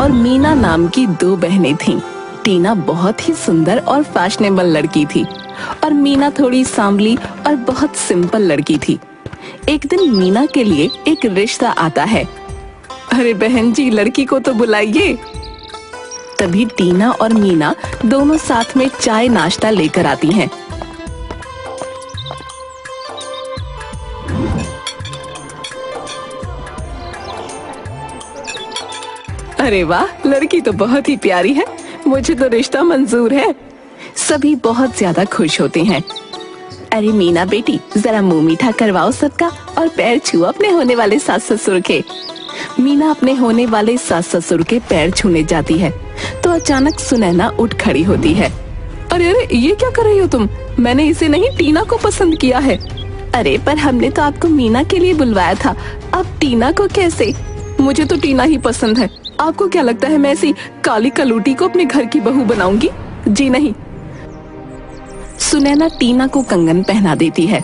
और मीना नाम की दो बहनें थीं। टीना बहुत ही सुंदर और फैशनेबल लड़की थी और मीना थोड़ी सांवली और बहुत सिंपल लड़की थी। एक दिन मीना के लिए एक रिश्ता आता है। अरे बहन जी, लड़की को तो बुलाइए। तभी टीना और मीना दोनों साथ में चाय नाश्ता लेकर आती हैं। अरे वाह, लड़की तो बहुत ही प्यारी है, मुझे तो रिश्ता मंजूर है। सभी बहुत ज्यादा खुश होते हैं। अरे मीना बेटी, जरा मुंह मीठा करवाओ सबका और पैर छुओ अपने होने वाले सास ससुर के। मीना अपने होने वाले सास ससुर के पैर छूने जाती है तो अचानक सुनैना उठ खड़ी होती है। अरे अरे, ये क्या कर रही हो तुम? मैंने इसे नहीं, टीना को पसंद किया है। अरे पर हमने तो आपको मीना के लिए बुलवाया था, अब टीना को कैसे? मुझे तो टीना ही पसंद है। आपको क्या लगता है मैं ऐसी काली कलूटी को अपने घर की बहू बनाऊंगी? जी नहीं। सुनैना टीना को कंगन पहना देती है।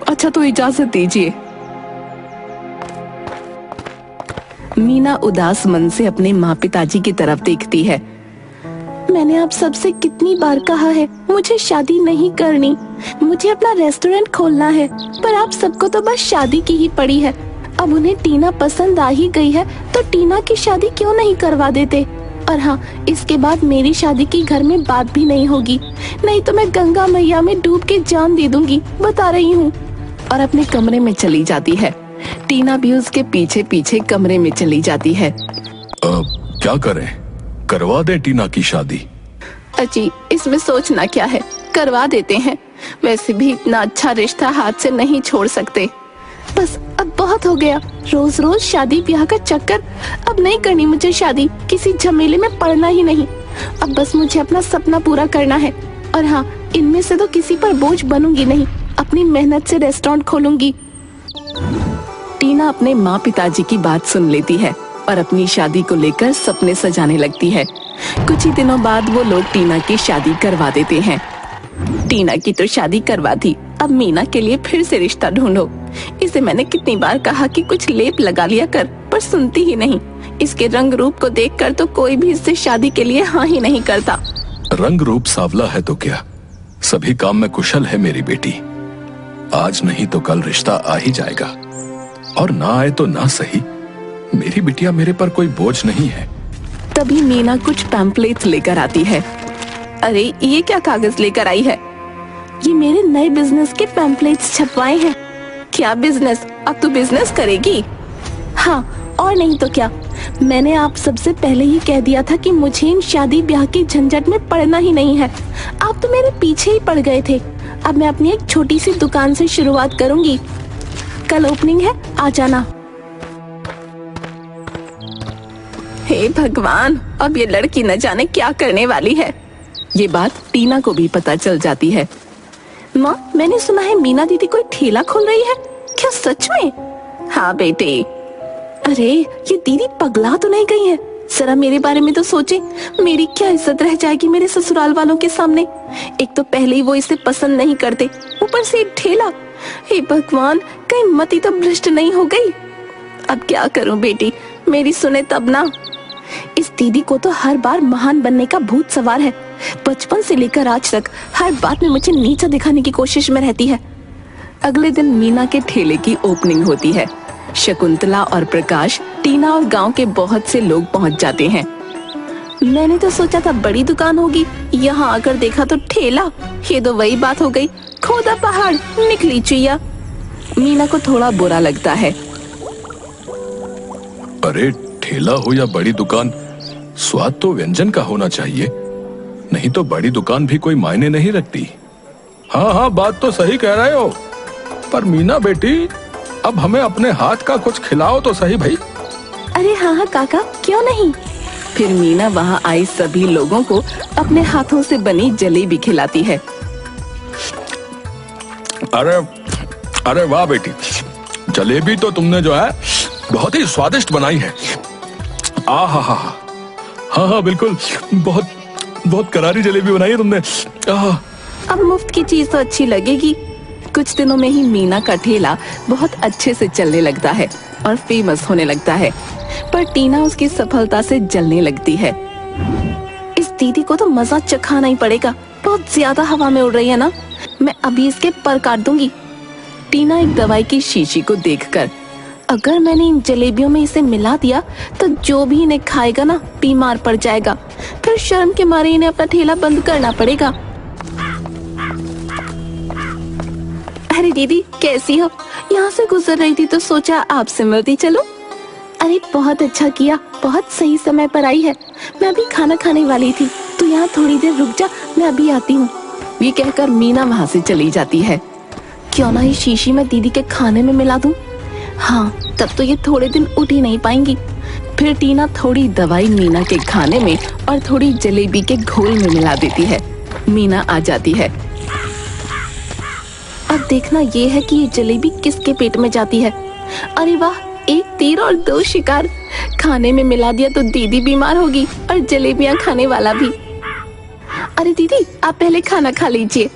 अच्छा तो इजाजत दीजिए। मीना उदास मन से अपने माँ पिताजी की तरफ देखती है। मैंने आप सबसे कितनी बार कहा है मुझे शादी नहीं करनी, मुझे अपना रेस्टोरेंट खोलना है, पर आप सबको तो बस शादी की ही पड़ी है। अब उन्हें टीना पसंद आ ही गई है तो टीना की शादी क्यों नहीं करवा देते? और हाँ, इसके बाद मेरी शादी की घर में बात भी नहीं होगी, नहीं तो मैं गंगा मैया में डूब के जान दे दूंगी, बता रही हूँ। और अपने कमरे में चली जाती है। टीना भी उसके पीछे पीछे कमरे में चली जाती है। क्या करें? करवा दें टीना की शादी? अजी, इसमें सोचना क्या है, करवा देते हैं। वैसे भी इतना अच्छा रिश्ता हाथ से नहीं छोड़ सकते। बस अब बहुत हो गया, रोज रोज शादी ब्याह का चक्कर। अब नहीं करनी मुझे शादी, किसी झमेले में पड़ना ही नहीं। अब बस मुझे अपना सपना पूरा करना है। और हाँ, इनमें से तो किसी पर बोझ बनूंगी नहीं, अपनी मेहनत से रेस्टोरेंट खोलूंगी। टीना अपने माँ पिताजी की बात सुन लेती है और अपनी शादी को लेकर सपने सजाने लगती है। कुछ ही दिनों बाद वो लोग टीना की शादी करवा देते हैं। टीना की तो शादी करवा दी, अब मीना के लिए फिर से रिश्ता ढूंढो। इसे मैंने कितनी बार कहा कि कुछ लेप लगा लिया कर, पर सुनती ही नहीं। इसके रंग रूप को देखकर तो कोई भी इससे शादी के लिए हाँ ही नहीं करता। रंग रूप सांवला है तो क्या, सभी काम में कुशल है मेरी बेटी। आज नहीं तो कल रिश्ता आ ही जाएगा, और ना आए तो ना सही, मेरी बिटिया मेरे पर कोई बोझ नहीं है। तभी मीना कुछ पैम्पलेट्स लेकर आती है। अरे ये क्या कागज लेकर आई है? ये मेरे नए बिजनेस के पैम्पलेट्स छपवाए हैं। क्या बिजनेस? अब तू बिजनेस करेगी? हाँ, और नहीं तो क्या। मैंने आप सबसे पहले ही कह दिया था कि मुझे इन शादी ब्याह की झंझट में पड़ना ही नहीं है। आप तो मेरे पीछे ही पड़ गए थे। अब मैं अपनी एक छोटी सी दुकान से शुरुआत करूंगी। कल ओपनिंग है, आ जाना। हे भगवान, अब ये लड़की न जाने क्या करने वाली है। ये बात टीना को भी पता चल जाती है। माँ, मैंने सुना है मीना दीदी कोई ठेला खोल रही है, क्या सच में? हाँ बेटे। अरे ये दीदी पगला तो नहीं गई है? जरा मेरे बारे में तो सोचे, मेरी क्या इज्जत रह जाएगी मेरे ससुराल वालों के सामने। एक तो पहले ही वो इसे पसंद नहीं करते, ऊपर से ठेला। हे भगवान, कहीं मती तो भ्रष्ट नहीं हो गई। अब क्या करूं बेटी, मेरी सुने तब ना। इस दीदी को तो हर बार महान बनने का भूत सवार है। बचपन से लेकर आज तक हर बात में मुझे नीचा दिखाने की कोशिश में रहती है। अगले दिन मीना के ठेले की ओपनिंग होती है। शकुंतला और प्रकाश, टीना और गांव के बहुत से लोग पहुंच जाते हैं। मैंने तो सोचा था बड़ी दुकान होगी, यहाँ आकर देखा तो ठेला। ये तो वही बात हो गई, खोदा पहाड़ निकली चुईया। मीना को थोड़ा बुरा लगता है। अरे ठेला हो या बड़ी दुकान, स्वाद तो व्यंजन का होना चाहिए, नहीं तो बड़ी दुकान भी कोई मायने नहीं रखती। हाँ हाँ, बात तो सही कह रहे हो, पर मीना बेटी, अब हमें अपने हाथ का कुछ खिलाओ तो सही भाई। अरे हाँ हाँ काका, क्यों नहीं। फिर मीना वहाँ आई सभी लोगों को अपने हाथों से बनी जलेबी खिलाती है। अरे अरे वाह बेटी, जलेबी तो तुमने जो है बहुत ही स्वादिष्ट बनाई है। हाँ हाँ बिल्कुल, बहुत बहुत करारी जलेबी बनाई है तुमने। अब मुफ्त की चीज तो अच्छी लगेगी। कुछ दिनों में ही मीना का ठेला बहुत अच्छे से चलने लगता है। और फेमस होने लगता है। पर टीना उसकी सफलता से जलने लगती है। इस दीदी को तो मजा चखाना ही पड़ेगा, बहुत ज्यादा हवा में उड़ रही है ना, मैं अभी इसके पर काट दूंगी। टीना एक दवाई की शीशी को देखकर, अगर मैंने इन जलेबियों में इसे मिला दिया तो जो भी इन्हें खाएगा ना बीमार पड़ जाएगा, फिर शर्म के मारे इन्हें अपना ठेला बंद करना पड़ेगा। अरे दीदी कैसी हो? यहाँ से गुजर रही थी तो सोचा आपसे मिलती चलो। अरे बहुत अच्छा किया, बहुत सही समय पर आई है, मैं अभी खाना खाने वाली थी, तो यहाँ थोड़ी देर रुक जा, मैं अभी आती हूँ। ये कहकर मीना वहाँ से चली जाती है। क्यों ना ये शीशी में दीदी के खाने में मिला दूं? हाँ, तब तो ये थोड़े दिन उठ ही नहीं पाएंगी। फिर टीना थोड़ी दवाई मीना के खाने में और थोड़ी जलेबी के घोल में मिला देती है। मीना आ जाती है। अब देखना ये है कि ये जलेबी किसके पेट में जाती है। अरे वाह, एक तीर और दो शिकार, खाने में मिला दिया तो दीदी बीमार होगी और जलेबियां खाने वाला भी। अरे दीदी आप पहले खाना खा लीजिए,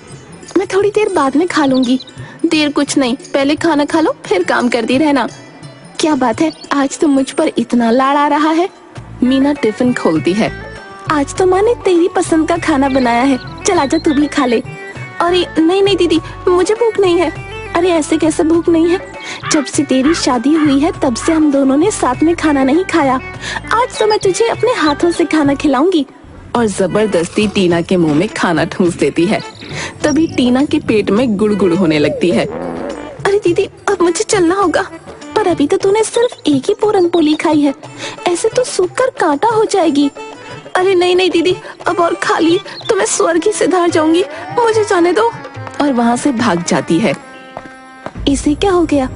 मैं थोड़ी देर बाद में खा लूंगी। देर कुछ नहीं, पहले खाना खा लो फिर काम करती रहना। क्या बात है, आज तो मुझ पर इतना लाड़ आ रहा है। मीना टिफिन खोलती है। आज तो माँ ने तेरी पसंद का खाना बनाया है, चल आजा तू भी खा ले। अरे नहीं नहीं दीदी, मुझे भूख नहीं है। अरे ऐसे कैसे भूख नहीं है? जब से तेरी शादी हुई है तब से हम दोनों ने साथ में खाना नहीं खाया। आज तो मैं तुझे अपने हाथों से खाना खिलाऊंगी। और जबरदस्ती टीना के मुंह में खाना ठूंस देती है। तभी टीना के पेट में गुड़गुड़ होने लगती है। अरे दीदी अब मुझे चलना होगा, पर अभी तो तूने सिर्फ एक ही पूरन पोली खाई है, ऐसे तो सूखकर कांटा हो जाएगी। अरे नहीं नहीं दीदी, अब और खा ली तो मैं स्वर्ग ही सिधार जाऊंगी, मुझे जाने दो। और वहाँ से भाग जाती है। इसे क्या हो गया?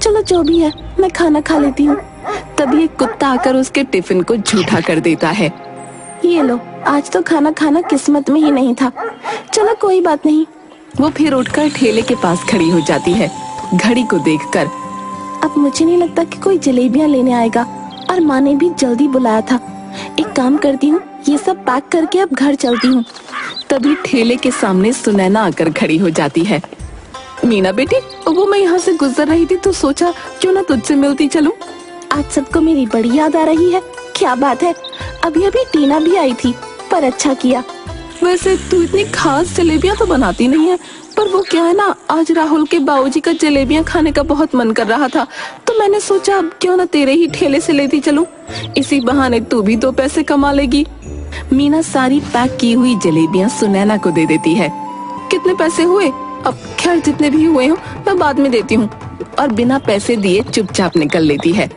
चलो जो भी है, मैं खाना खा लेती हूँ। तभी एक कुत्ता आकर उसके टिफिन को झूठा कर देता है। ये लो, आज तो खाना खाना किस्मत में ही नहीं था। चलो कोई बात नहीं। वो फिर उठकर ठेले के पास खड़ी हो जाती है, घड़ी को देखकर। अब मुझे नहीं लगता कि कोई जलेबियां लेने आएगा, और माँ ने भी जल्दी बुलाया था। एक काम करती हूँ, ये सब पैक करके अब घर चलती हूँ। तभी ठेले के सामने सुनैना आकर खड़ी हो जाती है। मीना बेटी, वो मैं यहाँ से गुजर रही थी तो सोचा क्यों ना तुझसे मिलती चलूं। आज सबको मेरी बड़ी याद आ रही है। क्या बात है, अभी अभी टीना भी आई थी, पर अच्छा किया। वैसे तू इतनी खास जलेबियां तो बनाती नहीं है, पर वो क्या है ना, आज राहुल के बाबूजी का जलेबियां खाने का बहुत मन कर रहा था, तो मैंने सोचा अब क्यों ना तेरे ही ठेले से लेती चलूं। इसी बहाने तू भी 2 पैसे कमा लेगी। मीना सारी पैक की हुई जलेबियां सुनैना को दे देती है। कितने पैसे हुए? अब खैर जितने भी हुए हो मैं बाद में देती हूँ। और बिना पैसे दिए चुपचाप निकल लेती है।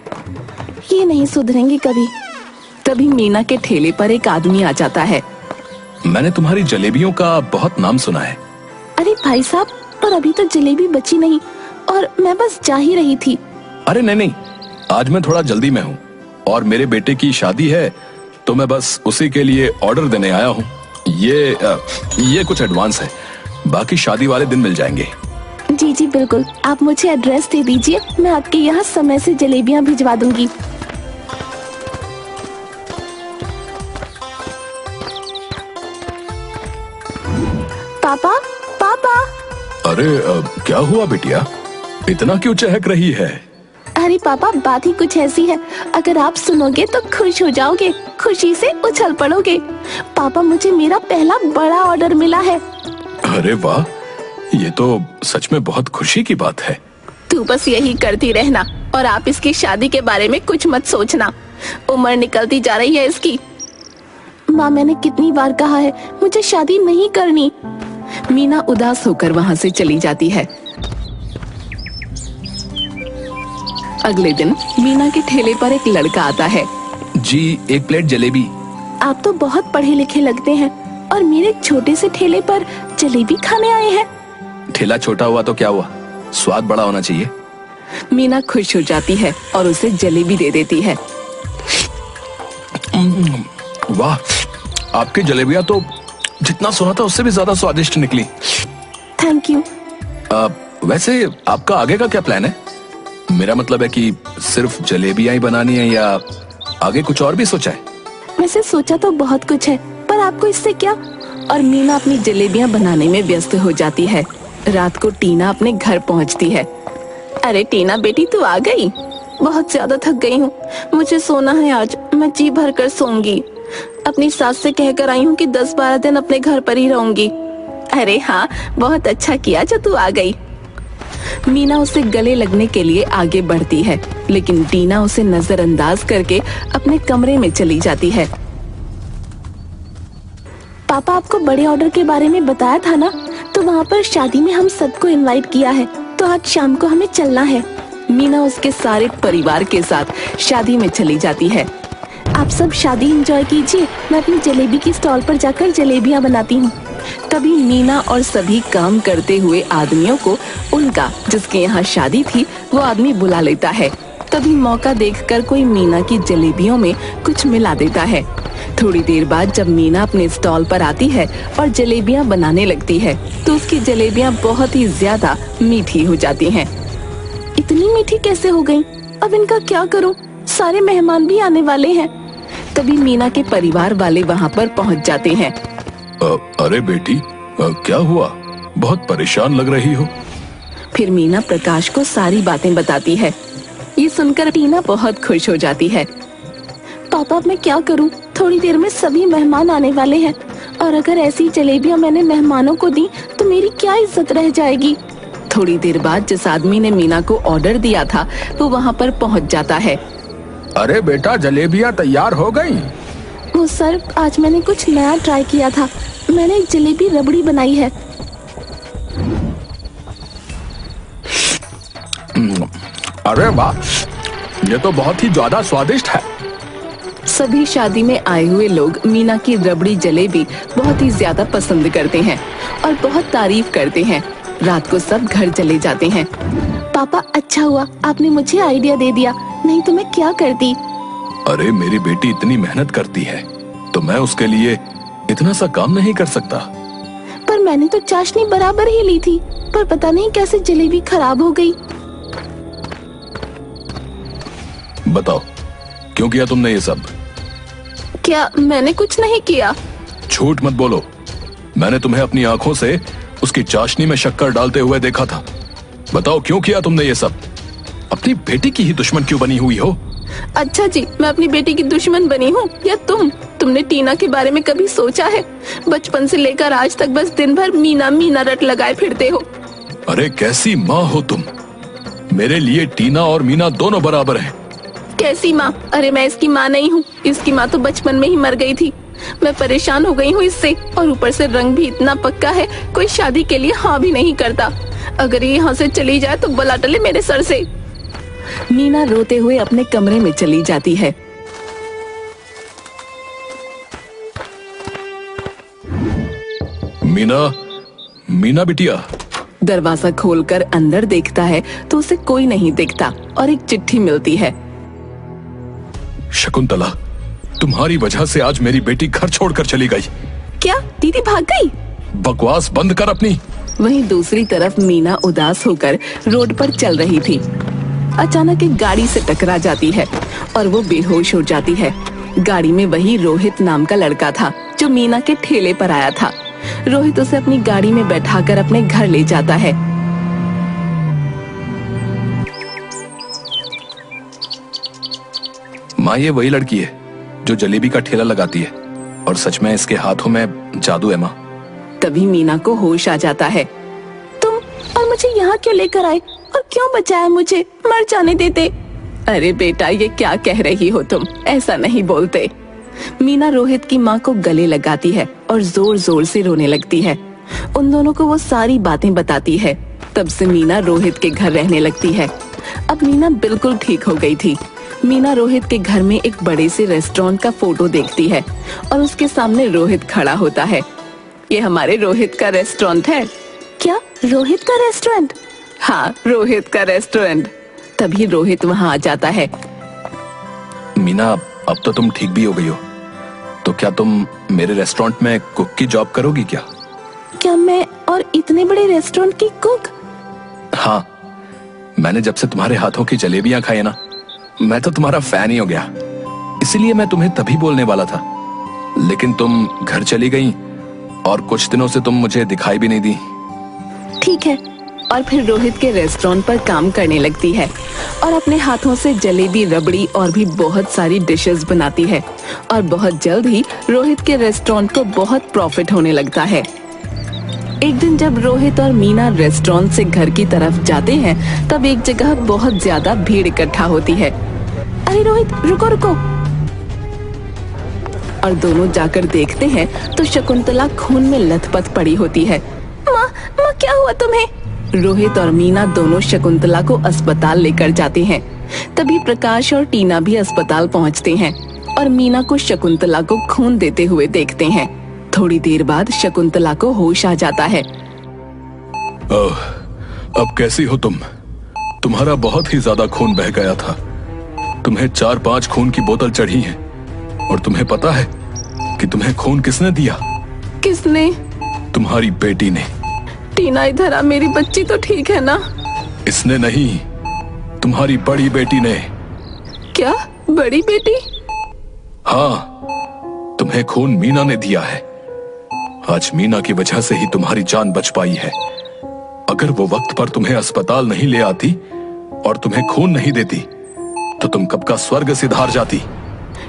ये नहीं सुधरेंगे कभी। तभी मीना के ठेले पर एक आदमी आ जाता है। मैंने तुम्हारी जलेबियों का बहुत नाम सुना है। अरे भाई साहब, पर अभी तो जलेबी बची नहीं और मैं बस जा ही रही थी। अरे नहीं नहीं, आज मैं थोड़ा जल्दी में हूँ और मेरे बेटे की शादी है, तो मैं बस उसी के लिए ऑर्डर देने आया हूँ। ये कुछ एडवांस है, बाकी शादी वाले दिन मिल जाएंगे। जी जी बिल्कुल, आप मुझे एड्रेस दे दीजिए, मैं आपके यहाँ समय से जलेबियाँ भिजवा दूंगी। पापा पापा। अरे क्या हुआ बिटिया, इतना क्यों चहक रही है? अरे पापा, बात ही कुछ ऐसी है, अगर आप सुनोगे तो खुश हो जाओगे, खुशी से उछल पड़ोगे। पापा, मुझे मेरा पहला बड़ा ऑर्डर मिला है। अरे वाह, ये तो सच में बहुत खुशी की बात है। तू बस यही करती रहना और आप इसकी शादी के बारे में कुछ मत सोचना, उम्र निकलती जा रही है इसकी। माँ, मैंने कितनी बार कहा है मुझे शादी नहीं करनी। मीना उदास होकर वहाँ से चली जाती है। अगले दिन मीना के ठेले पर एक लड़का आता है। जी, 1 प्लेट जलेबी। आप तो बहुत पढ़े लिखे लगते हैं और मेरे छोटे से ठेले पर जलेबी खाने आए हैं। ठेला छोटा हुआ तो क्या हुआ, स्वाद बड़ा होना चाहिए। मीना खुश हो जाती है और उसे जलेबी दे देती है। वाह, आपकी जलेबियां तो जितना सुना था उससे भी ज्यादा स्वादिष्ट निकली। Thank you. वैसे आपका आगे का क्या प्लान है? मेरा मतलब है कि सिर्फ जलेबियां ही बनानी है या आगे कुछ और भी सोचा है? वैसे सोचा तो बहुत कुछ है, पर आपको इससे क्या? और मीना अपनी जलेबियां बनाने में व्यस्त हो जाती है। रात को टीना अपने घर पहुंचती है। अरे टीना बेटी, तू आ गई? बहुत ज्यादा थक गई हूँ, मुझे सोना है आज। मैं जी भर कर सोऊंगी। अपनी सास से कहकर आई हूँ कि 10-12 दिन अपने घर पर ही रहूंगी। अरे हाँ, बहुत अच्छा किया जो तू आ गई। मीना उसे गले लगने के लिए आगे बढ़ती है, लेकिन टीना उसे नजरअंदाज करके अपने कमरे में चली जाती है। पापा आपको बड़े ऑर्डर के बारे में बताया था ना, तो वहाँ पर शादी में हम सबको इनवाइट किया है, तो आज शाम को हमें चलना है। मीना उसके सारे परिवार के साथ शादी में चली जाती है। आप सब शादी एंजॉय कीजिए, मैं अपनी जलेबी की स्टॉल पर जाकर जलेबियां बनाती हूँ। तभी मीना और सभी काम करते हुए आदमियों को उनका जिसके यहाँ शादी थी वो आदमी बुला लेता है। तभी मौका देखकर कोई मीना की जलेबियों में कुछ मिला देता है। थोड़ी देर बाद जब मीना अपने स्टॉल पर आती है और जलेबियां बनाने लगती है तो उसकी जलेबियां बहुत ही ज्यादा मीठी हो जाती हैं। इतनी मीठी कैसे हो गईं? अब इनका क्या करूं? सारे मेहमान भी आने वाले हैं। तभी मीना के परिवार वाले वहां पर पहुंच जाते हैं। अरे बेटी, क्या हुआ? बहुत परेशान लग रही हो। फिर मीना प्रकाश को सारी बातें बताती है। ये सुनकर टीना बहुत खुश हो जाती है। पापा अब मैं क्या करूं? थोड़ी देर में सभी मेहमान आने वाले हैं और अगर ऐसी जलेबियां मैंने मेहमानों को दी तो मेरी क्या इज्जत रह जाएगी। थोड़ी देर बाद जिस आदमी ने मीना को ऑर्डर दिया था वो वहां पर पहुंच जाता है। अरे बेटा, जलेबियां तैयार हो गई। वो सर, आज मैंने कुछ नया ट्राई किया था। मैंने एक जलेबी रबड़ी बनाई है। अरे वाह, ये तो बहुत ही ज्यादा स्वादिष्ट है। सभी शादी में आए हुए लोग मीना की रबड़ी जलेबी बहुत ही ज्यादा पसंद करते हैं और बहुत तारीफ करते हैं। रात को सब घर चले जाते हैं। पापा, अच्छा हुआ आपने मुझे आइडिया दे दिया, नहीं तो मैं क्या करती। अरे मेरी बेटी इतनी मेहनत करती है तो मैं उसके लिए इतना सा काम नहीं कर सकता। पर मैंने तो चाशनी बराबर ही ली थी, पर पता नहीं कैसे जलेबी खराब हो गई। बताओ, क्यों किया तुमने ये सब? क्या मैंने कुछ नहीं किया? झूठ मत बोलो। मैंने तुम्हें अपनी आंखों से उसकी चाशनी में शक्कर डालते हुए देखा था। बताओ, क्यों किया तुमने ये सब? अपनी बेटी की ही दुश्मन क्यों बनी हुई हो? अच्छा जी, मैं अपनी बेटी की दुश्मन बनी हूँ या तुमने टीना के बारे में कभी सोचा है? बचपन से लेकर आज तक बस दिन भर मीना मीना रट लगाए फिरते हो। अरे कैसी माँ हो तुम? मेरे लिए टीना और मीना दोनों बराबर हैं। कैसी माँ? अरे मैं इसकी माँ नहीं हूँ, इसकी माँ तो बचपन में ही मर गई थी। मैं परेशान हो गई हूँ इससे, और ऊपर से रंग भी इतना पक्का है, कोई शादी के लिए हाँ भी नहीं करता। अगर ये यहाँ से चली जाए तो बला टले मेरे सर से। मीना रोते हुए अपने कमरे में चली जाती है। मीना बिटिया। दरवाजा खोलकर अंदर देखता है तो उसे कोई नहीं दिखता और एक चिट्ठी मिलती है। शकुंतला, तुम्हारी वजह से आज मेरी बेटी घर छोड़कर चली गई। क्या दीदी भाग गई? बकवास बंद कर अपनी। वहीं दूसरी तरफ मीना उदास होकर रोड पर चल रही थी। अचानक एक गाड़ी से टकरा जाती है और वो बेहोश हो जाती है। गाड़ी में वही रोहित नाम का लड़का था जो मीना के ठेले पर आया था। रोहित उसे अपनी गाड़ी में बैठाकर अपने घर ले जाता है। माँ, ये वही लड़की है जो जलेबी का ठेला लगाती है और सच में इसके हाथों में जादू है माँ। तभी मीना को होश आ जाता है। तुम और मुझे यहाँ क्यों लेकर आए और क्यों बचाया मुझे? मर जाने देते। अरे बेटा, ये क्या कह रही हो तुम? ऐसा नहीं बोलते। मीना रोहित की माँ को गले लगाती है और जोर जोर से रोने लगती है। उन दोनों को वो सारी बातें बताती है। तब से मीना रोहित के घर रहने लगती है। अब मीना बिल्कुल ठीक हो गई थी। मीना रोहित के घर में एक बड़े से रेस्टोरेंट का फोटो देखती है और उसके सामने रोहित खड़ा होता है। ये हमारे रोहित का रेस्टोरेंट है। क्या रोहित का रेस्टोरेंट? हाँ, रोहित का रेस्टोरेंट। तभी रोहित वहाँ आ जाता है। मीना, अब तो तुम ठीक भी हो गई हो, तो क्या तुम मेरे रेस्टोरेंट में कुक की जॉब करोगी क्या? क्या मैं और इतने बड़े रेस्टोरेंट की कुक? हाँ, मैंने जब से तुम्हारे हाथों की जलेबियां खाई ना, मैं तो तुम्हारा फैन ही हो गया। इसलिए मैं तुम्हें तभी बोलने वाला था, लेकिन तुम घर चली गई और कुछ दिनों से तुम मुझे दिखाई भी नहीं दी। ठीक है, और फिर रोहित के रेस्टोरेंट पर काम करने लगती है और अपने हाथों से जलेबी, रबड़ी और भी बहुत सारी डिशेस बनाती है। और बहुत जल्द ही रोहित के रेस्टोरेंट को बहुत प्रॉफिट होने लगता है। एक दिन जब रोहित और मीना रेस्टोरेंट से घर की तरफ जाते हैं, तब एक जगह बहुत ज्यादा भीड़ इकट्ठा होती है। अरे रोहित, रुको रुको। और दोनों जाकर देखते हैं तो शकुंतला खून में लथपथ पड़ी होती है। माँ, माँ क्या हुआ तुम्हें? रोहित और मीना दोनों शकुंतला को अस्पताल लेकर जाते हैं। तभी प्रकाश और टीना भी अस्पताल पहुंचते हैं और मीना को शकुंतला को खून देते हुए देखते हैं। थोड़ी देर बाद शकुंतला को होश आ जाता है। अब कैसी हो तुम? तुम्हारा बहुत ही ज्यादा खून बह गया था। तुम्हें 4-5 खून की बोतल चढ़ी है। और तुम्हें पता है कि तुम्हें खून किसने दिया? किसने? तुम्हारी बेटी ने। टीना, इधर आ, मेरी बच्ची तो ठीक है ना? इसने नहीं, तुम्हारी बड़ी बेटी ने। क्या बड़ी बेटी? हाँ, तुम्हें खून मीना ने दिया है। आज मीना की वजह से ही तुम्हारी जान बच पाई है। अगर वो वक्त पर तुम्हें अस्पताल नहीं ले आती और तुम्हें खून नहीं देती तो तुम कब का स्वर्ग सिधार जाती।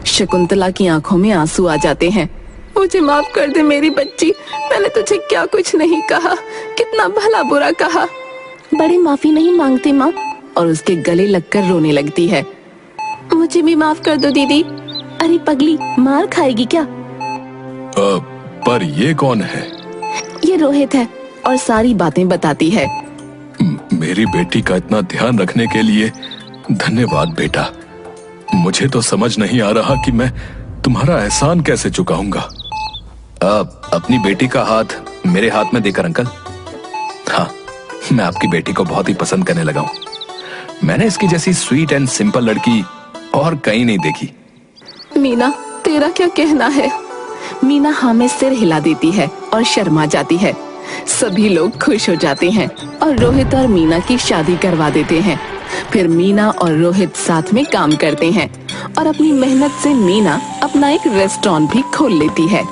शकुंतला की आंखों में आंसू आ जाते हैं। मुझे माफ कर दे मेरी बच्ची, मैंने तुझे क्या कुछ नहीं कहा, कितना भला बुरा कहा। बड़ी माफी नहीं मांगती माँ, और उसके गले लगकर रोने लगती है। मुझे भी माफ कर दो दीदी। अरे पगली, मार खाएगी क्या? पर ये कौन है? ये रोहित है और सारी बातें बताती है। मेरी बेटी का इतना ध्यान रखने के लिए धन्यवाद बेटा। मुझे तो समझ नहीं आ रहा कि मैं तुम्हारा एहसान कैसे चुकाऊंगा। अपनी बेटी का हाथ मेरे हाथ में देकर अंकल। हाँ, मैं आपकी बेटी को बहुत ही पसंद करने लगा हूँ। मैंने इसकी जैसी स्वीट एंड सिंपल लड़की और कहीं नहीं देखी। मीना, तेरा क्या कहना है? मीना हाँ में सिर हिला देती है और शर्मा जाती है। सभी लोग खुश हो जाते हैं और रोहित और मीना की शादी करवा देते हैं। फिर मीना और रोहित साथ में काम करते हैं और अपनी मेहनत से मीना अपना एक रेस्टोरेंट भी खोल लेती है।